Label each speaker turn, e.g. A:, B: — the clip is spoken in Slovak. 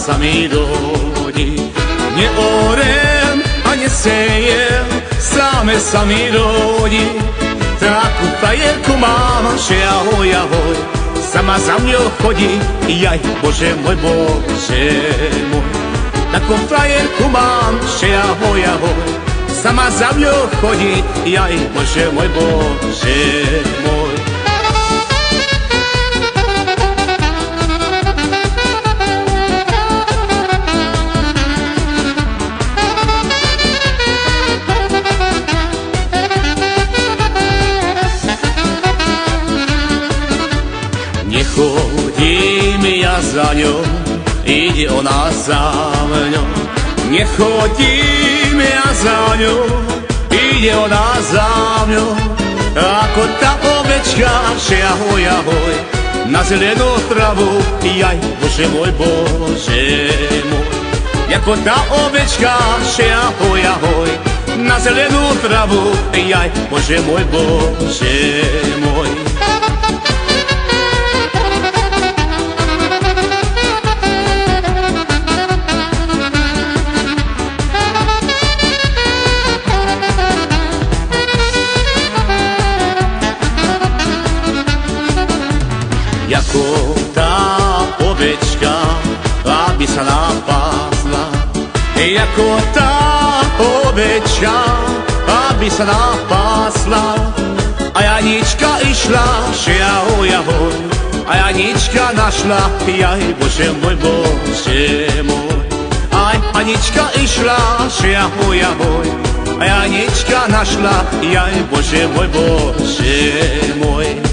A: sami rodí. Neorem a nesejem, sami rodí. Takú frajerku mám, že ahoj, ahoj, sama za mňou chodí, jaj, Bože môj, Bože môj. Takú frajerku mám, že ahoj, ahoj, sama za mňou chodí, jaj, Bože môj, Bože môj. Nechodím ja za ňou, ide ona za mňou. Nechodím ja za ňou, ide ona za mňou. Ako tá ovečka, že ahoj, ahoj, na zelenú travu, jaj, Bože môj, Bože môj. Ako tá ovečka, že ahoj, ahoj, na zelenú travu, jaj, Bože môj, Bože môj. Jako tá ovečka, aby sa napásla. Jako tá ovečka, aby sa napásla. A Janička išla, že ahoj, ahoj. A Janička našla, jaj, Bože môj, Bože môj. A Janička išla, že ahoj, ahoj. A Janička našla, jaj, Bože môj, Bože môj.